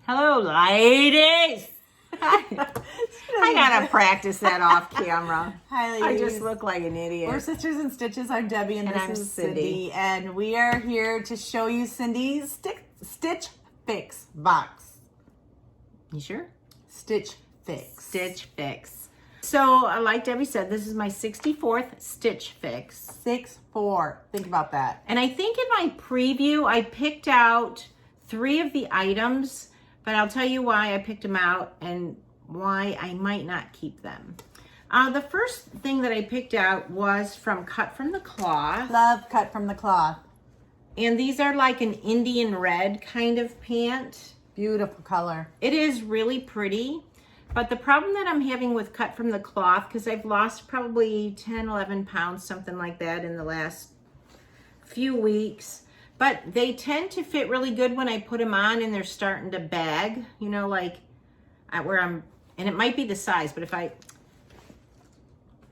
Hello, ladies. I gotta practice that off camera. Hi, ladies. I just look like an idiot. We're Sisters in Stitches. I'm Debbie, and this I'm is Cindy. Cindy. And we are here to show you Cindy's Stitch Fix box. You sure? Stitch Fix. Stitch Fix. So, like Debbie said, this is my 64th Stitch Fix. 6-4. Think about that. And I think in my preview, I picked out 3 of the items, but I'll tell you why I picked them out and why I might not keep them. The first thing that I picked out was from Cut from the Cloth. Love Cut from the Cloth. And these are like an Indian red kind of pant. Beautiful color. It is really pretty. But the problem that I'm having with Cut from the Cloth, because I've lost probably 10, 11 pounds, something like that in the last few weeks. But they tend to fit really good when I put them on and they're starting to bag, you know, like where I'm, and it might be the size, but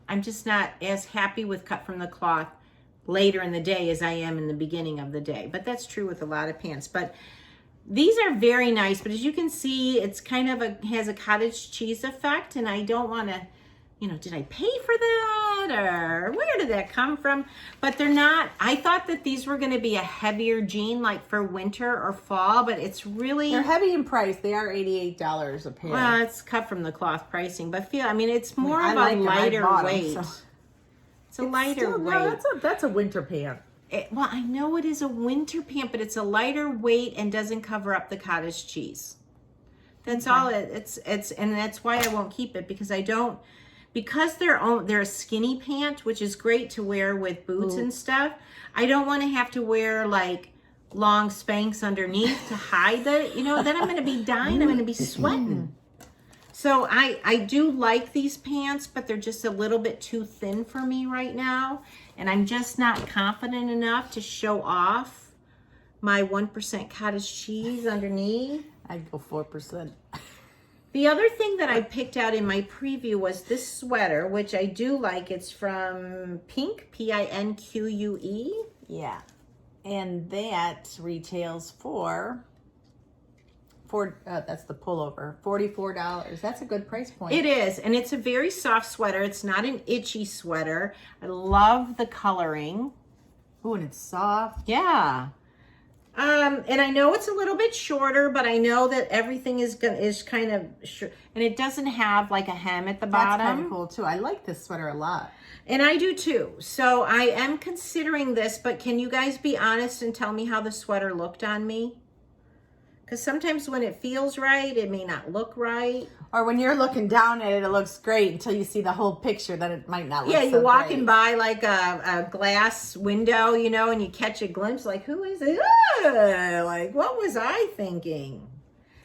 I'm just not as happy with Cut from the Cloth later in the day as I am in the beginning of the day. But that's true with a lot of pants. But these are very nice, but as you can see, it's kind of has a cottage cheese effect, and I don't want to, you know, did I pay for that, or where did that come from? But they're not. I thought that these were going to be a heavier jean, like for winter or fall, but it's really... They're heavy in price. They are $88 a pair. Well, it's Cut from the Cloth pricing, but it's more of like a them. I lighter bought 'em, weight. so. It's a lighter weight. No, that's a winter pant. Well, I know it is a winter pant, but it's a lighter weight and doesn't cover up the cottage cheese. That's all it's and that's why I won't keep it, because because they're a skinny pant, which is great to wear with boots and stuff. I don't want to have to wear like long Spanx underneath to hide the, you know, then I'm going to be dying. I'm going to be sweating. So I do like these pants, but they're just a little bit too thin for me right now. And I'm just not confident enough to show off my 1% cottage cheese underneath. I'd go 4%. The other thing that I picked out in my preview was this sweater, which I do like. It's from Pink, Pinque. Yeah. And that retails for that's the pullover, $44. That's a good price point. It is, and it's a very soft sweater. It's not an itchy sweater. I love the coloring. Ooh, and it's soft. Yeah. And I know it's a little bit shorter, but I know that everything is kind of short, and it doesn't have like a hem at the bottom. That's kind of cool too. I like this sweater a lot. And I do too. So I am considering this, but can you guys be honest and tell me how the sweater looked on me? Because sometimes when it feels right, it may not look right. Or when you're looking down at it, it looks great until you see the whole picture, then it might not look Yeah, so you're walking great. by like a glass window, you know, and you catch a glimpse like, who is it? Ah, like, what was I thinking?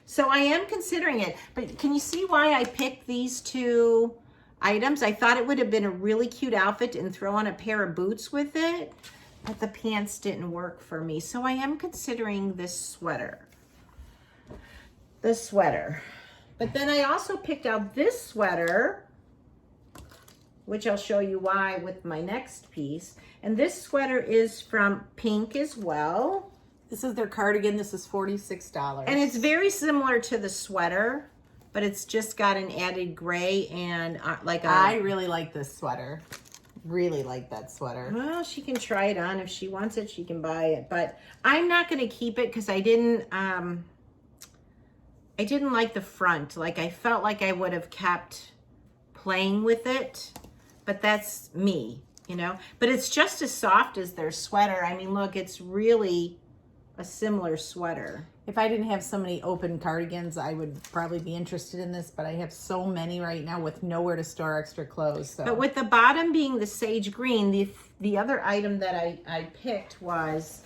So I am considering it. But can you see why I picked these 2 items? I thought it would have been a really cute outfit and throw on a pair of boots with it. But the pants didn't work for me. So I am considering this sweater. But then I also picked out this sweater, which I'll show you why with my next piece. And this sweater is from Pink as well. This is their cardigan. This is $46. And it's very similar to the sweater, but it's just got an added gray and I really like this sweater. Really like that sweater. Well, she can try it on. If she wants it, she can buy it. But I'm not going to keep it because I didn't like the front. Like, I felt like I would have kept playing with it, but that's me, you know. But it's just as soft as their sweater. I mean, look, it's really a similar sweater. If I didn't have so many open cardigans, I would probably be interested in this, but I have so many right now with nowhere to store extra clothes. So. But with the bottom being the sage green, the other item that I picked was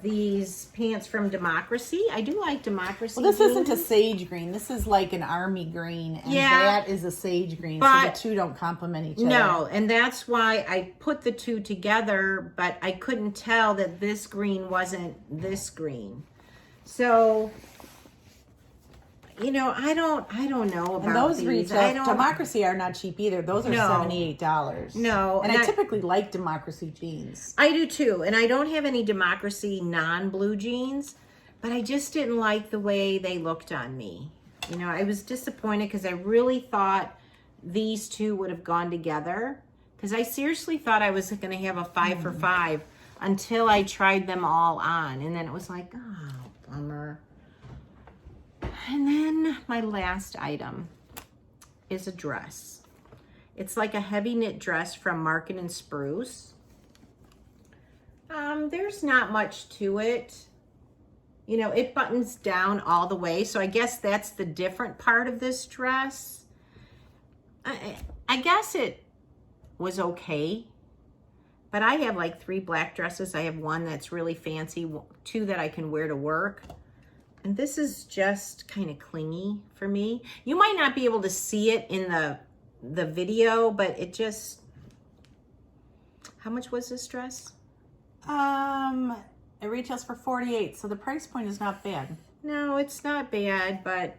these pants from Democracy. I do like Democracy. Well, this jeans. isn't a sage green. This is like an army green, and Yeah, that is a sage green. So but the 2 don't complement each other. No, and that's why I put the 2 together, but I couldn't tell that this green wasn't this green. So, you know, I don't know about And those these. retail, Democracy are not cheap either. Those are No. $78. No, And and I typically like Democracy jeans. I do too, and I don't have any Democracy non-blue jeans, but I just didn't like the way they looked on me. You know, I was disappointed because I really thought these two would have gone together. Because I seriously thought I was going to have a 5 for $5 until I tried them all on. And then it was like, oh, bummer. And then my last item is a dress. It's like a heavy knit dress from Market and Spruce. There's not much to it. You know, it buttons down all the way. So I guess that's the different part of this dress. I guess it was okay. But I have like 3 black dresses. I have one that's really fancy, 2 that I can wear to work. And this is just kind of clingy for me. You might not be able to see it in the video, but it just... How much was this dress? It retails for $48, so the price point is not bad. No, it's not bad, but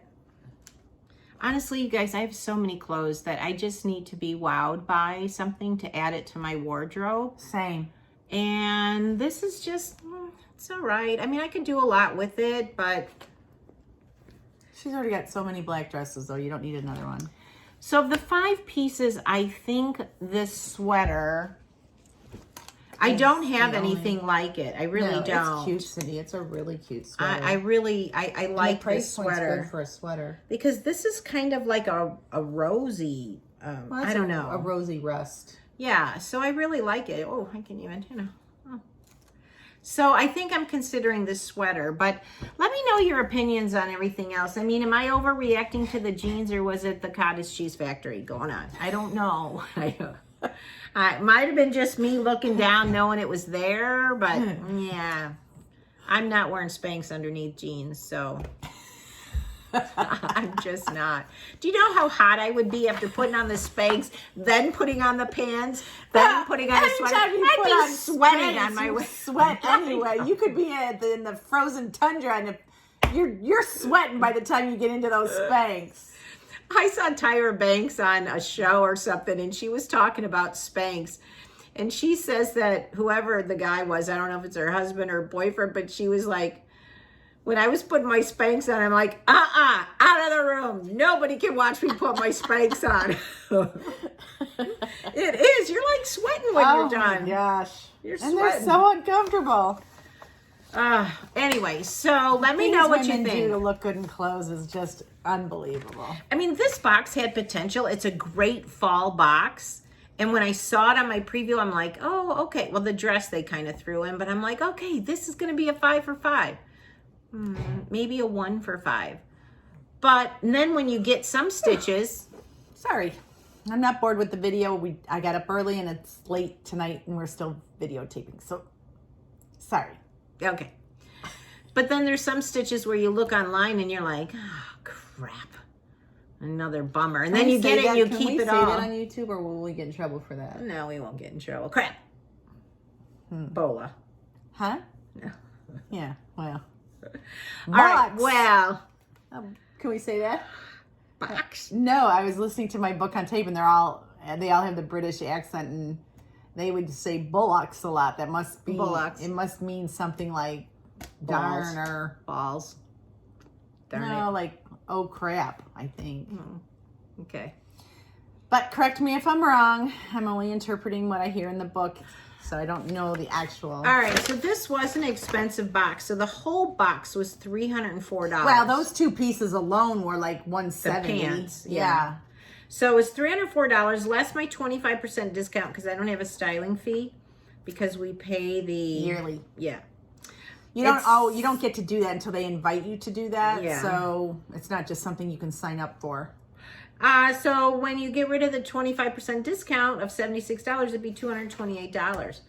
honestly, you guys, I have so many clothes that I just need to be wowed by something to add it to my wardrobe. Same. And this is just, it's all right. I mean, I could do a lot with it, but... She's already got so many black dresses, though. You don't need another one. So of the 5 pieces, I think this sweater... I don't have anything like it. I really don't. It's cute, Cindy. It's a really cute sweater. I like this sweater. Good for a sweater. Because this is kind of like a rosy, I don't know. A rosy rust. Yeah, so I really like it. Oh, I can even, you know. Oh. So I think I'm considering this sweater, but let me know your opinions on everything else. I mean, am I overreacting to the jeans, or was it the cottage cheese factory going on? I don't know. It might have been just me looking down knowing it was there, but yeah, I'm not wearing Spanx underneath jeans, so I'm just not. Do you know how hot I would be after putting on the Spanx, then putting on the pants, then putting on the sweater? I'd be sweating on my way. Sweat anyway. You could be in the frozen tundra, and you're sweating by the time you get into those Spanx. I saw Tyra Banks on a show or something, and she was talking about Spanx. And she says that whoever the guy was, I don't know if it's her husband or boyfriend, but she was like, when I was putting my Spanx on, I'm like, out of the room. Nobody can watch me put my Spanx on. It is. You're like sweating when you're done. Oh my gosh. You're sweating. And they're so uncomfortable. Anyway, so let me know what you think. Do to look good in clothes is just unbelievable. I mean, this box had potential. It's a great fall box. And when I saw it on my preview, I'm like, oh, okay. Well, the dress they kind of threw in, but I'm like, okay, this is going to be a 5 for $5. Maybe a 1 for $5. But then when you get some stitches... Sorry. I'm not bored with the video. I got up early and it's late tonight and we're still videotaping. So, sorry. Okay. But then there's some stitches where you look online and you're like, oh, crap. Another bummer. And then you get it and you keep it all. Can we say that on YouTube, or will we get in trouble for that? No, we won't get in trouble. Crap. Bola. Huh? No. Yeah, well. All right, well. Can we say that? Box. No, I was listening to my book on tape, and they all have the British accent, and they would say bullocks a lot. That must be bullocks. It must mean something like Balls. darn or balls. Darn no, it. like oh crap, I think. Okay. But correct me if I'm wrong. I'm only interpreting what I hear in the book, so I don't know the actual. All right, so this was an expensive box. So the whole box was $304. Well, those 2 pieces alone were like $170. The pants, yeah. So it was $304 less my 25% discount because I don't have a styling fee because we pay the yearly. Yeah. You don't get to do that until they invite you to do that. Yeah. So it's not just something you can sign up for. So when you get rid of the 25% discount of $76, it'd be $228.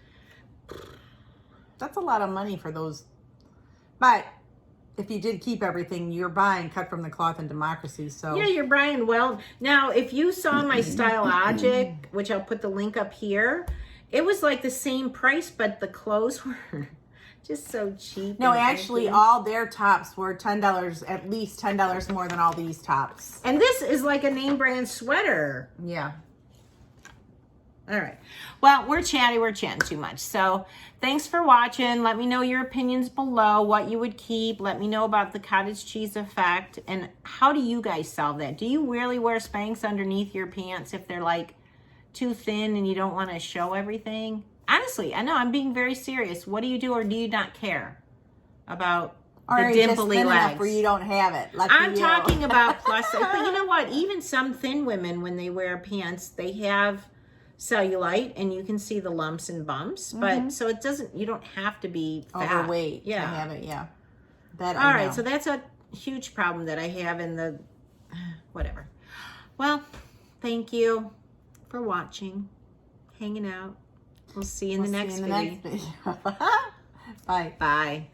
That's a lot of money for those. But if you did keep everything, you're buying cut from the cloth and democracy. So yeah, you're buying well. Now, if you saw my Styleogic, which I'll put the link up here, it was like the same price, but the clothes were just so cheap. No, actually, all their tops were $10, at least $10 more than all these tops. And this is like a name brand sweater. Yeah. All right. Well, we're chatting too much. So thanks for watching. Let me know your opinions below, what you would keep. Let me know about the cottage cheese effect. And how do you guys solve that? Do you really wear Spanx underneath your pants if they're like too thin and you don't want to show everything? Honestly, I know I'm being very serious. What do you do, or do you not care about or the dimply legs? Where you don't have it. I'm talking about plus. But you know what? Even some thin women, when they wear pants, they have cellulite and you can see the lumps and bumps. But so it doesn't, you don't have to be fat. Overweight to have it. Yeah. That All right. So that's a huge problem that I have in the whatever. Well, thank you for watching, hanging out. We'll see you in the next video. Bye. Bye.